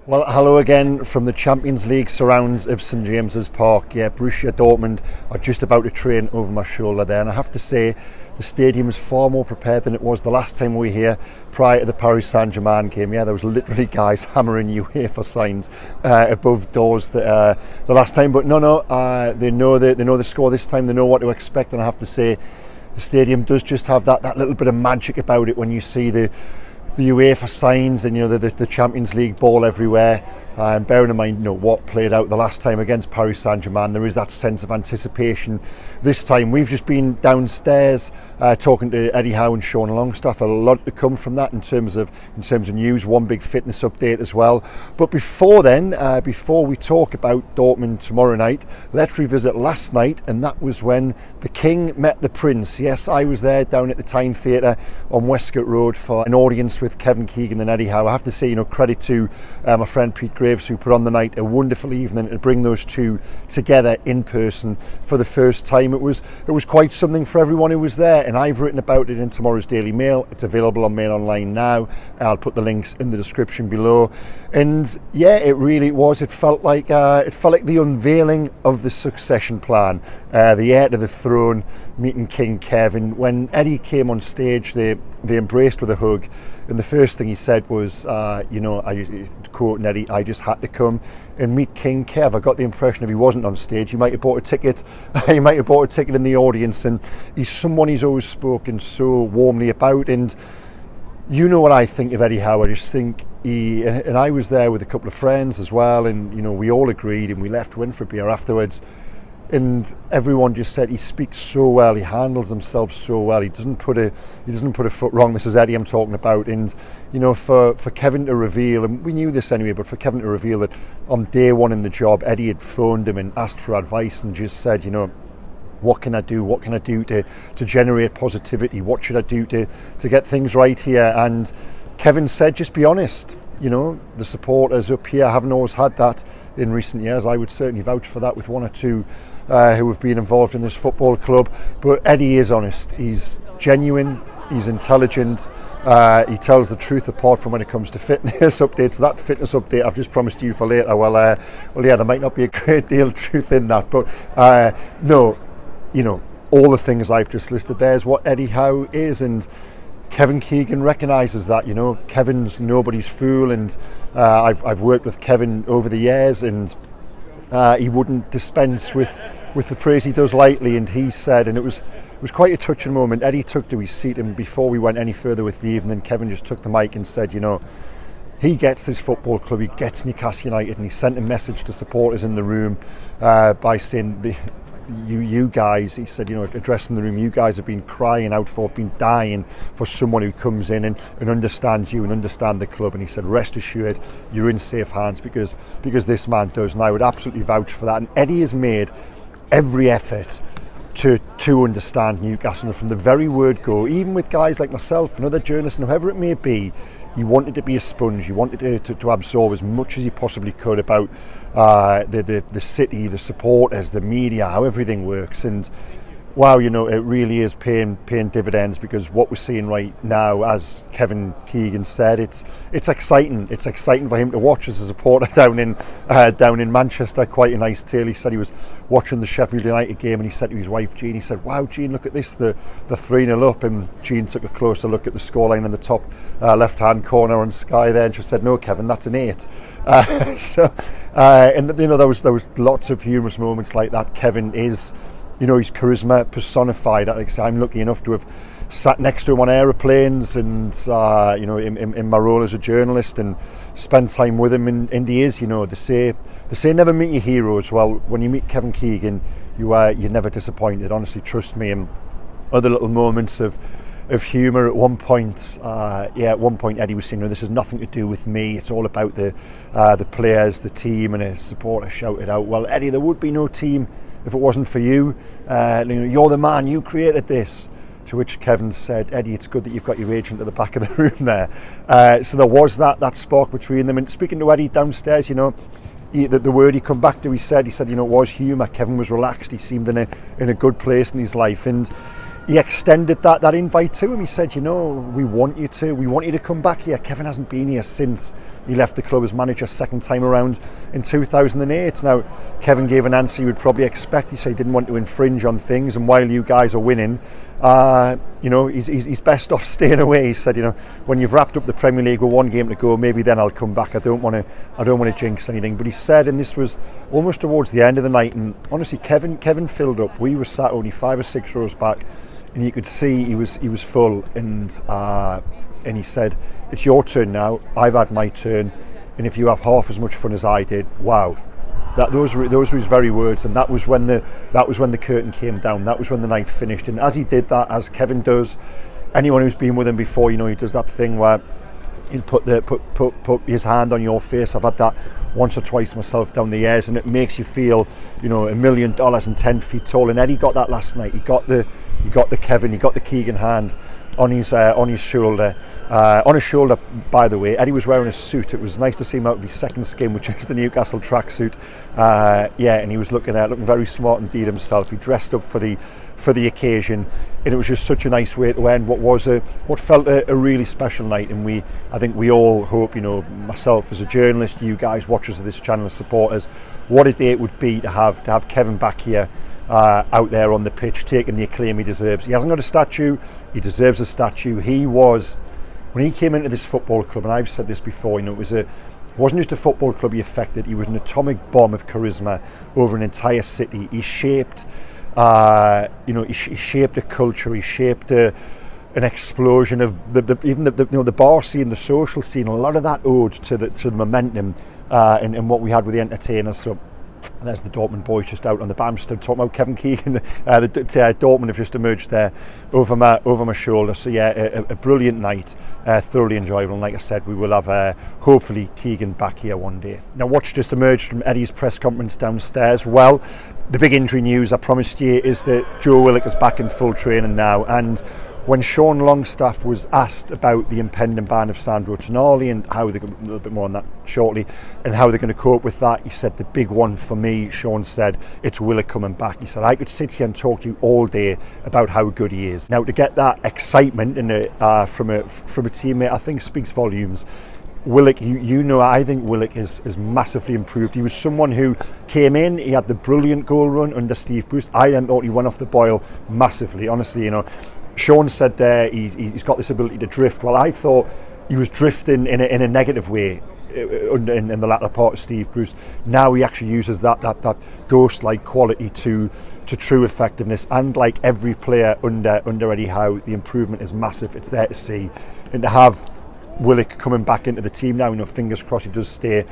Well, hello again from the Champions League surrounds of St James's Park. Yeah, Borussia Dortmund are just about to train over my shoulder there, and I have to say the stadium is far more prepared than it was the last time we were here prior to the Paris Saint-Germain game. Yeah, there was literally guys hammering UEFA signs above doors the last time, but they know the score this time. They know what to expect, and I have to say the stadium does just have that little bit of magic about it when you see the UEFA signs and the Champions League ball everywhere. And bearing in mind what played out the last time against Paris Saint-Germain, there is that sense of anticipation. This time we've just been downstairs talking to Eddie Howe and Sean Longstaff. A lot to come from that in terms of news. One big fitness update as well. But before then, before we talk about Dortmund tomorrow night, let's revisit last night, and that was when the King met the Prince. Yes, I was there down at the Tyne Theatre on Westcott Road for an audience with Kevin Keegan and Eddie Howe. I have to say, credit to my friend Pete Graves, who put on the night a wonderful evening to bring those two together in person for the first time. It was quite something for everyone who was there, and I've written about it in tomorrow's Daily Mail. It's available on Mail Online now. I'll put the links in the description below. And yeah, it really was. It felt like the unveiling of the succession plan, the heir to the throne meeting King Kev. And when Eddie came on stage, they embraced with a hug, and the first thing he said was, I quoting Eddie, "I just had to come and meet King Kev." I got the impression if he wasn't on stage, he might have bought a ticket. He might have bought a ticket in the audience, and he's someone he's always spoken so warmly about. And you know what I think of Eddie Howe. I just think and I was there with a couple of friends as well, and we all agreed, and we went for a beer afterwards. And everyone just said he speaks so well, he handles himself so well, he doesn't put a foot wrong. This is Eddie I'm talking about. And for Kevin to reveal, and we knew this anyway, but for Kevin to reveal that on day one in the job, Eddie had phoned him and asked for advice and just said, what can I do? What can I do to generate positivity? What should I do to get things right here? And Kevin said, just be honest. The supporters up here haven't always had that in recent years. I would certainly vouch for that with one or two who have been involved in this football club. But Eddie is honest. He's genuine. He's intelligent. He tells the truth apart from when it comes to fitness updates. That fitness update I've just promised you for later. Well, yeah, there might not be a great deal of truth in that. But no, all the things I've just listed there is what Eddie Howe is. And Kevin Keegan recognises that. Kevin's nobody's fool, and I've worked with Kevin over the years, and he wouldn't dispense with the praise he does lightly. And he said, and it was quite a touching moment, Eddie took to his seat, and before we went any further with the evening, Kevin just took the mic and said, he gets this football club, he gets Newcastle United, and he sent a message to supporters in the room by saying, you guys, he said, addressing the room, you guys have been crying out for, been dying for someone who comes in and understands you and understand the club. And he said, rest assured, you're in safe hands because this man does. And I would absolutely vouch for that. And Eddie has made every effort to understand Newcastle, and from the very word go, even with guys like myself and other journalists and whoever it may be, he wanted to be a sponge. He wanted to absorb as much as he possibly could about the city, the supporters, the media, how everything works. And wow, it really is paying dividends, because what we're seeing right now, as Kevin Keegan said, it's exciting. It's exciting for him to watch as a supporter down in Manchester. Quite a nice tale. He said he was watching the Sheffield United game, and he said to his wife Jean, he said, "Wow, Jean, look at this, the 3-0 up." And Jean took a closer look at the scoreline in the top left-hand corner on Sky there, and she said, "No, Kevin, that's an 8." And there was lots of humorous moments like that. Kevin is, his charisma personified. I'm lucky enough to have sat next to him on aeroplanes and, in my role as a journalist, and spent time with him. And he is, they say never meet your heroes. Well, when you meet Kevin Keegan, you're never disappointed. Honestly, trust me. And other little moments of humour at one point. Eddie was saying, "This has nothing to do with me. It's all about the players, the team." And a supporter shouted out, "Well, Eddie, there would be no team if it wasn't for you. You're the man. You created this." To which Kevin said, "Eddie, it's good that you've got your agent at the back of the room there." So there was that spark between them. And speaking to Eddie downstairs, the word he come back to, he said, it was humour. Kevin was relaxed. He seemed in a good place in his life. And he extended that invite to him. He said, we want you to come back here. Kevin hasn't been here since he left the club as manager second time around in 2008. Now, Kevin gave an answer you would probably expect. He said he didn't want to infringe on things, and while you guys are winning, he's best off staying away. He said, when you've wrapped up the Premier League with one game to go, maybe then I'll come back. I don't want to jinx anything. But he said, and this was almost towards the end of the night, and honestly, Kevin filled up. We were sat only 5 or 6 rows back, and you could see he was full, and he said, it's your turn now, I've had my turn, and if you have half as much fun as I did, wow. Those were his very words, and that was when the curtain came down. That was when the night finished. And as he did that, as Kevin does, anyone who's been with him before, he does that thing where he'll put his hand on your face. I've had that once or twice myself down the years, and it makes you feel, $1 million and 10 feet tall. And Eddie got that last night. He got the Keegan hand on his shoulder. On his shoulder, by the way, Eddie was wearing a suit. It was nice to see him out of his second skin, which is the Newcastle tracksuit. And he was looking very smart indeed himself. He dressed up for the occasion, and it was just such a nice way to end what felt a really special night. And I think we all hope, myself as a journalist, you guys, watchers of this channel, supporters, what a day it would be to have Kevin back here. Out there on the pitch, taking the acclaim he deserves. He hasn't got a statue, he deserves a statue. When he came into this football club, and I've said this before, it wasn't just a football club he affected, he was an atomic bomb of charisma over an entire city. He shaped he shaped a culture, he shaped an explosion of the bar scene, the social scene. A lot of that owed to the momentum and what we had with the entertainers. So and there's the Dortmund boys just out on the bandstand talking about Kevin Keegan. Dortmund have just emerged there over my shoulder. So a brilliant night, thoroughly enjoyable. And like I said, we will have hopefully Keegan back here one day. Now, what's just emerged from Eddie's press conference downstairs? Well, the big injury news I promised you is that Joe Willock is back in full training now. And when Sean Longstaff was asked about the impending ban of Sandro Tonali and how they're going, a little bit more on that shortly, and how they're going to cope with that, he said the big one for me, Sean said, it's Willock coming back. He said, I could sit here and talk to you all day about how good he is. Now, to get that excitement from a teammate, I think speaks volumes. Willock, I think Willock is massively improved. He was someone who came in, he had the brilliant goal run under Steve Bruce. I then thought he went off the boil massively, honestly, Sean said there he's got this ability to drift. Well, I thought he was drifting in a negative way in the latter part of Steve Bruce. Now he actually uses that ghost-like quality to true effectiveness. And like every player under Eddie Howe, the improvement is massive. It's there to see. And to have Willock coming back into the team now, fingers crossed he does stay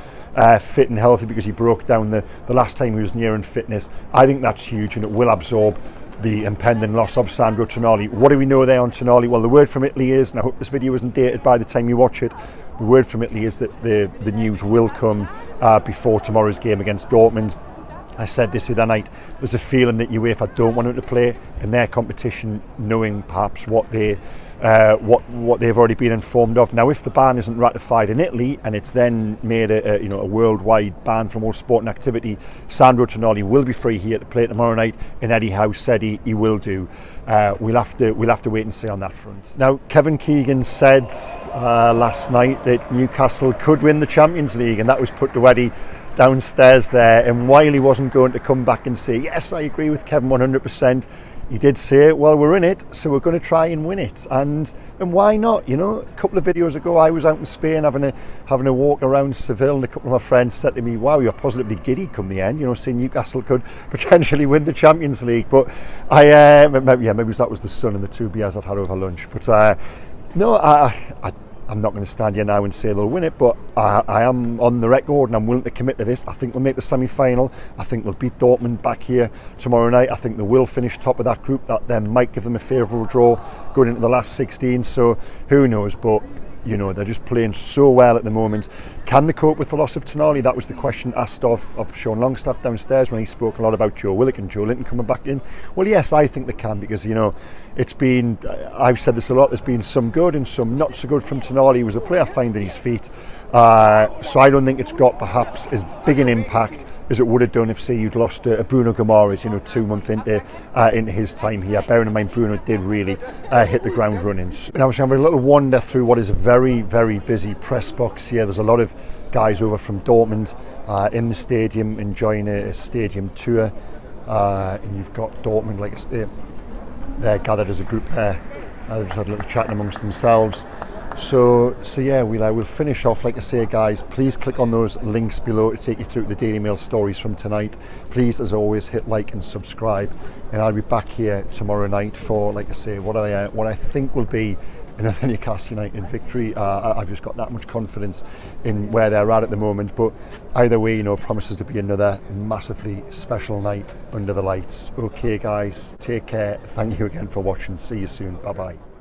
fit and healthy, because he broke down the last time he was near in fitness. I think that's huge, and it will absorb the impending loss of Sandro Tonali. What do we know there on Tonali? Well, the word from Italy is, and I hope this video isn't dated by the time you watch it, the word from Italy is that the news will come before tomorrow's game against Dortmund. I said this the other night, there's a feeling that UEFA don't want him to play in their competition, knowing perhaps what they've already been informed of. Now, if the ban isn't ratified in Italy and it's then made a worldwide ban from all sport and activity, Sandro Tonali will be free here to play tomorrow night, and Eddie Howe said he will do. We'll have to wait and see on that front. Now, Kevin Keegan said last night that Newcastle could win the Champions League, and that was put to Eddie downstairs there. And while he wasn't going to come back and say, yes, I agree with Kevin 100%, he did say, well, we're in it, so we're going to try and win it. And why not? A couple of videos ago, I was out in Spain having a walk around Seville, and a couple of my friends said to me, wow, you're positively giddy come the end, saying Newcastle could potentially win the Champions League. But maybe that was the sun and the 2 beers I'd had over lunch. But no, I'm not going to stand here now and say they'll win it, but I am on the record and I'm willing to commit to this. I think we'll make the semi-final. I think they'll beat Dortmund back here tomorrow night. I think they will finish top of that group. That then might give them a favourable draw going into the last 16. So who knows? But they're just playing so well at the moment. Can they cope with the loss of Tonali? That was the question asked of Sean Longstaff downstairs when he spoke a lot about Joe Willock and Joe Linton coming back in. Well, yes, I think they can, because it's been, I've said this a lot, there's been some good and some not so good from Tonali. He was a player finding his feet, so I don't think it's got perhaps as big an impact as it would have done if, say, you'd lost a Bruno Guimaraes, 2 months into his time here. Bearing in mind, Bruno did really hit the ground running. And I was having a little wander through what is a very, very busy press box here. There's a lot of guys over from Dortmund in the stadium enjoying a stadium tour, and you've got Dortmund, like I say, they're gathered as a group there. They've just had a little chatting amongst themselves. So yeah, we'll finish off, like I say, guys. Please click on those links below to take you through the Daily Mail stories from tonight. Please, as always, hit like and subscribe, and I'll be back here tomorrow night for, like I say, what I think will be another Newcastle United victory. I've just got that much confidence in where they're at the moment. But either way, promises to be another massively special night under the lights. Okay, guys, take care. Thank you again for watching. See you soon. Bye bye.